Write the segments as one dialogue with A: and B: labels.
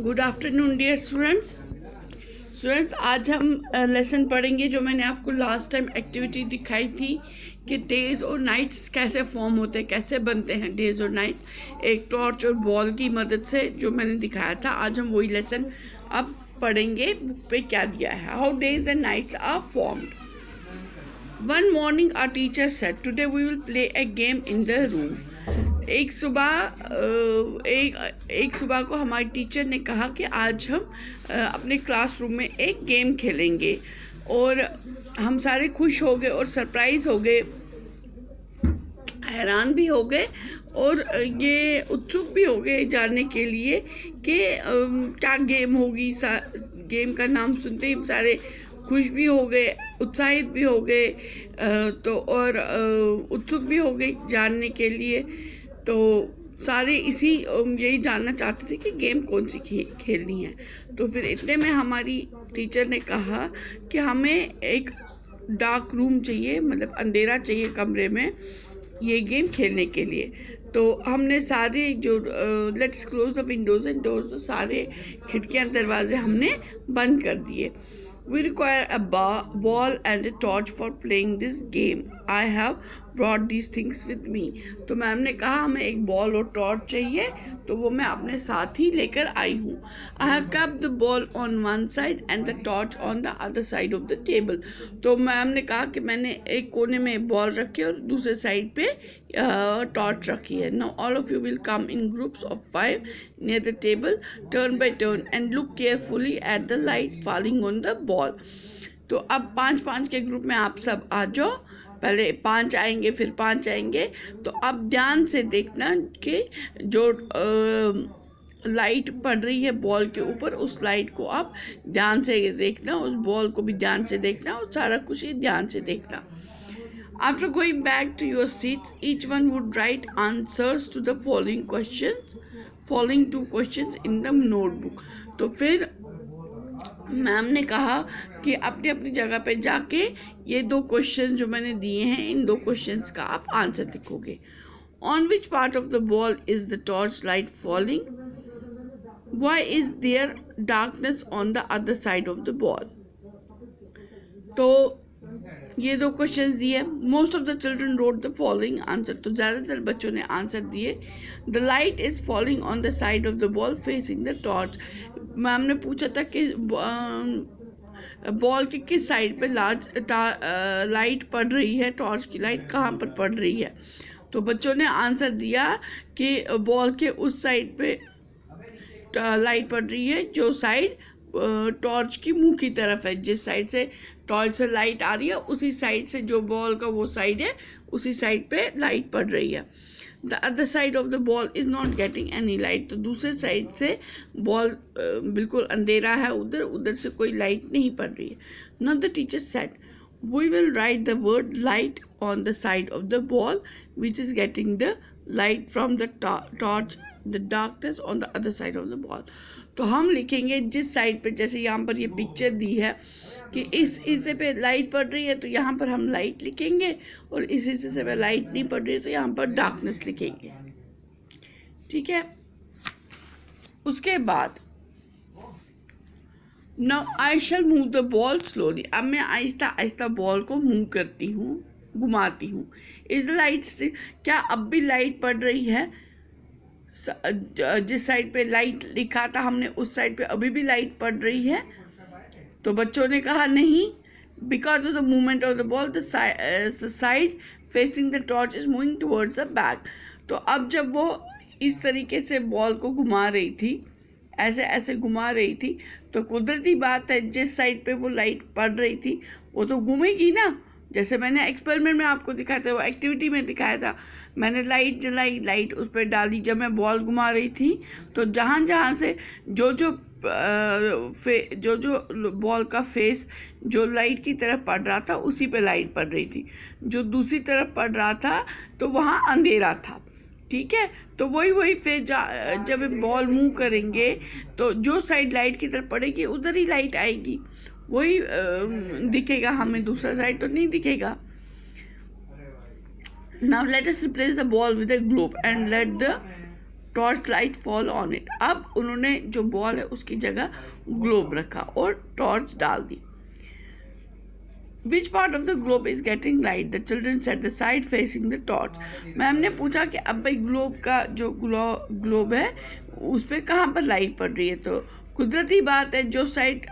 A: Good afternoon dear students आज हम lesson पढ़ेंगे जो मैंने आपको लास्ट टाइम एक्टिविटी दिखाई थी कि डेज और नाइट्स कैसे फॉर्म होते हैं, कैसे बनते हैं डेज और नाइट एक टॉर्च और बॉल की मदद से, जो मैंने दिखाया था। आज हम वही लेसन अब पढ़ेंगे। बुक पे क्या दिया है, how days and nights are formed. One morning our teacher said today we will play a game in the room. एक सुबह को हमारे टीचर ने कहा कि आज हम अपने क्लासरूम में एक गेम खेलेंगे, और हम सारे खुश हो गए और सरप्राइज हो गए, हैरान भी हो गए और ये उत्सुक भी हो गए जानने के लिए कि क्या गेम होगी। गेम का नाम सुनते ही सारे खुश भी हो गए, उत्साहित भी हो गए, तो और उत्सुक भी हो गए जानने के लिए। तो सारे यही जानना चाहते थे कि गेम कौन सी खेलनी है। तो फिर इतने में हमारी टीचर ने कहा कि हमें एक डार्क रूम चाहिए, मतलब अंधेरा चाहिए कमरे में ये गेम खेलने के लिए। तो हमने सारे जो let's close the Windows and doors, तो सारे खिड़कियां दरवाजे हमने बंद कर दिए। We require a ball and a torch for playing this game. I have brought these things with me. तो मैम ने कहा हमें एक बॉल और टॉर्च चाहिए, तो वो मैं अपने साथ ही लेकर आई हूँ। I have kept the ball on one side and the torch on the other side of the table. तो मैम ने कहा कि मैंने एक कोने में बॉल रखी और दूसरे साइड पे टॉर्च रखी है। Now all of you will come in groups of 5 near the table, turn by turn, and look carefully at the light falling on the ball. तो अब 5-5 के ग्रुप में आप सब आ जाओ। पहले 5 आएंगे, फिर 5 आएंगे। तो अब ध्यान से देखना कि जो लाइट पड़ रही है बॉल के ऊपर, उस लाइट को आप ध्यान से देखना, उस बॉल को भी ध्यान से देखना, और सारा कुछ ही ध्यान से देखना। After going back to your seats, each one would write answers to the following two questions in the notebook. तो फिर मैम ने कहा कि अपनी अपनी जगह पे जाके ये 2 क्वेश्चन जो मैंने दिए हैं, इन 2 क्वेश्चंस का आप आंसर लिखोगे। On which part of the ball is the torch light falling? Why is there darkness on the other side of the ball? तो ये 2 क्वेश्चंस दिए। Most of the children wrote the following answer. तो ज़्यादातर बच्चों ने answer दिए। The light is falling on the side of the ball facing the torch. Ma'am ने पूछा था कि बॉल के किस साइड पे लाइट पड़ रही है, टॉर्च की लाइट कहाँ पर पड़ रही है। तो बच्चों ने आंसर दिया कि बॉल के उस साइड पे लाइट पड़ रही है जो साइड टॉर्च की मुंह की तरफ है। जिस साइड से टॉर्च से लाइट आ रही है उसी साइड से जो बॉल का वो साइड है, उसी साइड पे लाइट पड़ रही है। The other side of the ball is not getting any light. तो दूसरे साइड से बॉल बिल्कुल अंधेरा है, उधर से कोई लाइट नहीं पड़ रही है। Now the teacher said we will write the word light on the side of the ball which is getting the light from the torch, the darkness on the other side of the ball. तो हम लिखेंगे जिस side पे, जैसे यहाँ पर ये picture दी है कि इस हिस्से पे लाइट पड़ रही है तो यहाँ पर हम लाइट लिखेंगे, और इस हिस्से से पे लाइट नहीं पड़ रही है तो यहाँ पर डार्कनेस लिखेंगे। ठीक है। उसके बाद now I shall move the ball slowly. अब मैं आहिस्ता आहिस्ता बॉल को मूव करती हूँ, घुमाती हूँ। Is light still? क्या अब भी लाइट पड़ रही है? जिस साइड पे लाइट लिखा था हमने उस साइड पे अभी भी लाइट पड़ रही है? तो बच्चों ने कहा नहीं, because of the movement of the ball the side facing the torch is moving towards the back. तो अब जब वो इस तरीके से बॉल को घुमा रही थी, ऐसे ऐसे घुमा रही थी, तो कुदरती बात है जिस साइड पे वो लाइट पड़ रही थी वो तो घूमेगी ना। जैसे मैंने एक्सपेरिमेंट में आपको दिखाया था, वो एक्टिविटी में दिखाया था, मैंने लाइट जलाई, लाइट उस पर डाली, जब मैं बॉल घुमा रही थी तो जहाँ जहाँ से जो बॉल का फेस जो लाइट की तरफ पड़ रहा था उसी पे लाइट पड़ रही थी, जो दूसरी तरफ पड़ रहा था तो वहाँ अंधेरा था। ठीक है। तो वही फिर जब बॉल मूव करेंगे तो जो साइड लाइट की तरफ पड़ेगी उधर ही लाइट आएगी, वही दिखेगा हमें, दूसरा साइड तो नहीं दिखेगा। Now let us replace the ball with a globe and let the torch light fall on it. अब उन्होंने जो बॉल है उसकी जगह ग्लोब रखा और टॉर्च डाल दी। Which part of the globe is getting light? The children said the side facing the torch. Ma'am ने पूछा कि अब भाई ग्लोब का जो ग्लोब है उस पर कहाँ पर लाइट पड़ रही है। तो कुदरती बात है, जो साइड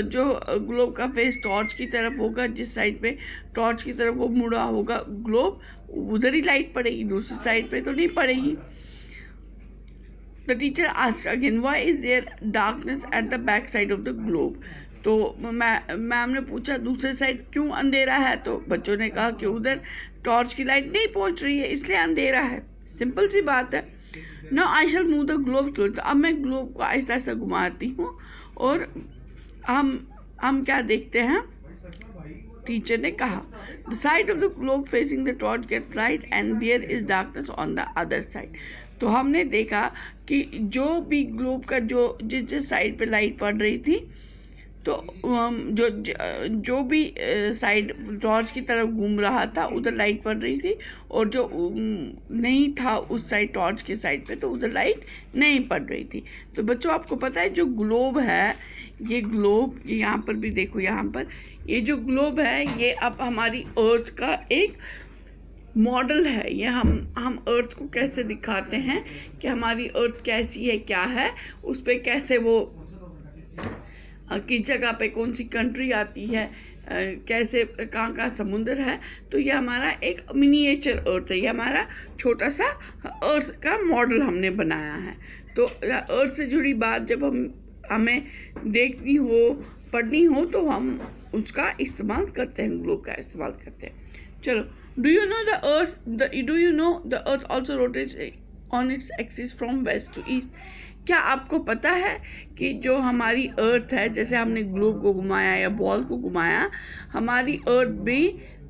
A: जो ग्लोब का फेस टॉर्च की तरफ होगा, जिस साइड पे टॉर्च की तरफ वो मुड़ा होगा ग्लोब, उधर ही लाइट पड़ेगी, दूसरी साइड पे तो नहीं पड़ेगी। The teacher asked again, why is there darkness at the back side of the globe? तो मैम ने पूछा दूसरे साइड क्यों अंधेरा है। तो बच्चों ने कहा कि उधर टॉर्च की लाइट नहीं पहुंच रही है इसलिए अंधेरा है। सिंपल सी बात है। Now I shall move the globe slowly. तो अब मैं ग्लोब को आहिस्ता आहिस्ता घुमाती हूँ और हम क्या देखते हैं, टीचर ने कहा the side of the globe facing the torch gets light and there is darkness on the other side. तो हमने देखा कि जो भी ग्लोब का जिस साइड पे लाइट पड़ रही थी, तो जो भी साइड टॉर्च की तरफ घूम रहा था उधर लाइट पड़ रही थी, और जो नहीं था उस साइड टॉर्च के साइड पे तो उधर लाइट नहीं पड़ रही थी। तो बच्चों आपको पता है जो ग्लोब है, ये ग्लोब यहाँ पर भी देखो, यहाँ पर ये जो ग्लोब है ये अब हमारी अर्थ का एक मॉडल है। ये हम अर्थ को कैसे दिखाते हैं कि हमारी अर्थ कैसी है, क्या है, उस पर कैसे वो किस जगह पे कौन सी कंट्री आती है, कैसे कहाँ समुंदर है। तो ये हमारा एक मिनिएचर अर्थ है, ये हमारा छोटा सा अर्थ का मॉडल हमने बनाया है। तो अर्थ से जुड़ी बात जब हमें देखनी हो, पढ़नी हो, तो हम उसका इस्तेमाल करते हैं, ग्लोब का इस्तेमाल करते हैं। चलो, do you know the earth also rotates on its axis from west to east. क्या आपको पता है कि जो हमारी अर्थ है, जैसे हमने ग्लोब को घुमाया या बॉल को घुमाया, हमारी अर्थ भी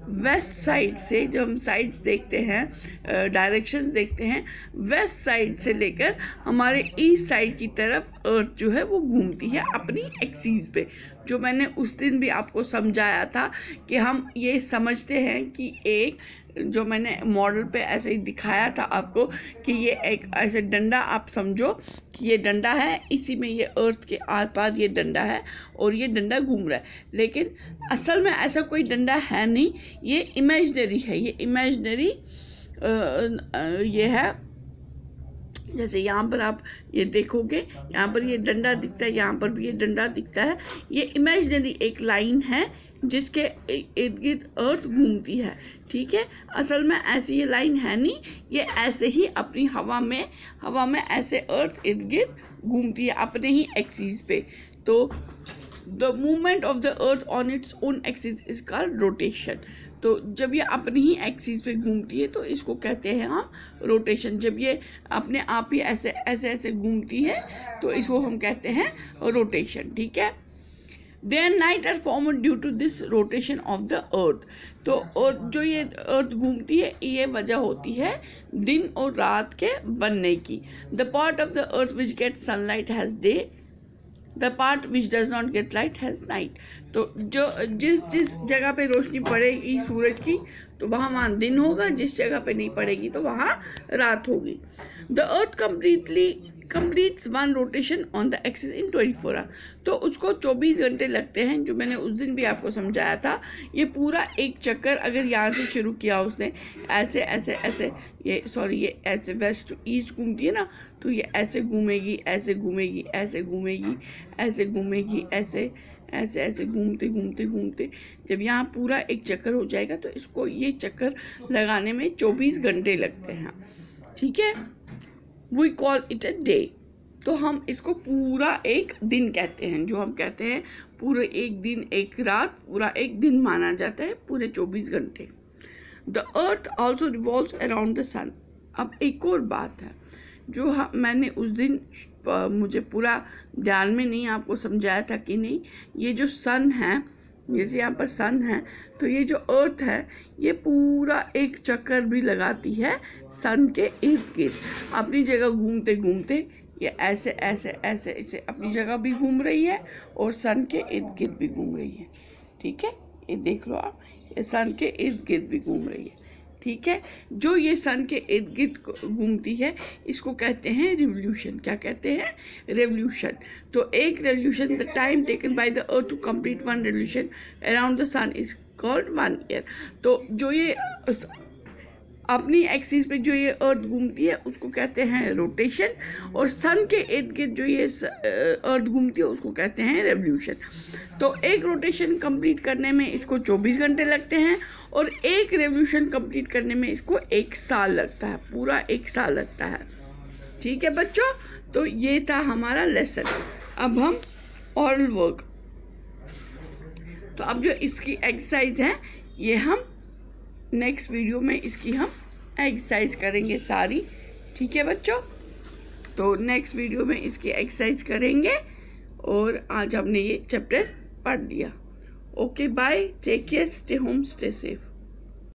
A: वेस्ट साइड से, जब हम साइड्स देखते हैं, डायरेक्शंस देखते हैं, वेस्ट साइड से लेकर हमारे ईस्ट साइड की तरफ अर्थ जो है वो घूमती है अपनी एक्सिस पे। जो मैंने उस दिन भी आपको समझाया था कि हम ये समझते हैं कि एक जो मैंने मॉडल पे ऐसे ही दिखाया था आपको कि ये एक ऐसे डंडा आप समझो कि ये डंडा है, इसी में ये अर्थ के आर पार ये डंडा है और ये डंडा घूम रहा है, लेकिन असल में ऐसा कोई डंडा है नहीं, ये इमेजिनरी है। ये इमेजिनरी ये है, जैसे यहाँ पर आप ये देखोगे, यहाँ पर ये डंडा दिखता है, यहाँ पर भी ये डंडा दिखता है। ये इमेजिनरी एक लाइन है जिसके इर्द गिर्द अर्थ घूमती है, ठीक है। असल में ऐसी ये लाइन है नहीं, ये ऐसे ही अपनी हवा में ऐसे अर्थ इर्द गिर्द घूमती है अपने ही एक्सिस पे। तो the movement of the earth on its own axis is called rotation. तो जब ये अपनी ही एक्सिस पे घूमती है तो इसको कहते हैं हम रोटेशन। जब ये अपने आप ही ऐसे ऐसे ऐसे घूमती है तो इसको हम कहते हैं रोटेशन, ठीक है। Day and night are formed due to this rotation of the earth. तो और जो ये अर्थ घूमती है, ये वजह होती है दिन और रात के बनने की। The part of the earth which get sunlight has day, the part which does not get light has night. तो जो जिस जगह पे रोशनी पड़ेगी सूरज की तो वहाँ दिन होगा, जिस जगह पे नहीं पड़ेगी तो वहाँ रात होगी। The earth completes one rotation on the axis in 24 hours। तो उसको 24 घंटे लगते हैं, जो मैंने उस दिन भी आपको समझाया था। ये पूरा एक चक्कर अगर यहाँ से शुरू किया उसने, ऐसे ऐसे ऐसे ये ऐसे वेस्ट टू ईस्ट घूमती है ना, तो ये ऐसे घूमेगी, ऐसे घूमेगी, ऐसे घूमेगी, ऐसे घूमेगी, ऐसे ऐसे ऐसे घूमते घूमते घूमते जब यहाँ पूरा एक चक्कर हो जाएगा तो इसको ये चक्कर लगाने में 24 घंटे लगते हैं, ठीक है। We call it a day। तो हम इसको पूरा एक दिन कहते हैं, जो हम कहते हैं पूरे एक दिन एक रात, पूरा एक दिन माना जाता है, पूरे 24 घंटे। The earth also revolves around the sun। अब एक और बात है जो मैंने उस दिन मुझे पूरा ध्यान में नहीं आपको समझाया था कि नहीं, ये जो सन है, जैसे यहाँ पर सन है, तो ये जो अर्थ है ये पूरा एक चक्कर भी लगाती है सन के इर्द गिर्द, अपनी जगह घूमते घूमते ये ऐसे ऐसे ऐसे ऐसे अपनी जगह भी घूम रही है और सन के इर्द गिर्द भी घूम रही है, ठीक है। ये देख लो आप, ये सन के इर्द गिर्द भी घूम रही है, ठीक है। जो ये सन के इर्द गिर्द घूमती है इसको कहते हैं रिवोल्यूशन। क्या कहते हैं? रेवोल्यूशन। तो एक revolution, the time taken by the earth to complete one revolution around the sun is called 1 year. तो जो ये अपनी एक्सिस पे जो ये अर्थ घूमती है उसको कहते हैं रोटेशन, और सन के इर्द गिर्द जो ये अर्थ घूमती है उसको कहते हैं रेवोल्यूशन। तो एक रोटेशन कंप्लीट करने में इसको 24 घंटे लगते हैं, और एक रेवोल्यूशन कंप्लीट करने में इसको 1 साल लगता है, पूरा 1 साल लगता है। ठीक है बच्चों, तो ये था हमारा लेसन। अब हम ऑरल वर्क, तो अब जो इसकी एक्सरसाइज है ये हम नेक्स्ट वीडियो में इसकी हम एक्सरसाइज करेंगे सारी। ठीक है बच्चों, तो नेक्स्ट वीडियो में इसकी एक्सरसाइज करेंगे, और आज हमने ये चैप्टर पढ़ लिया। Okay bye, take care, stay home, stay safe.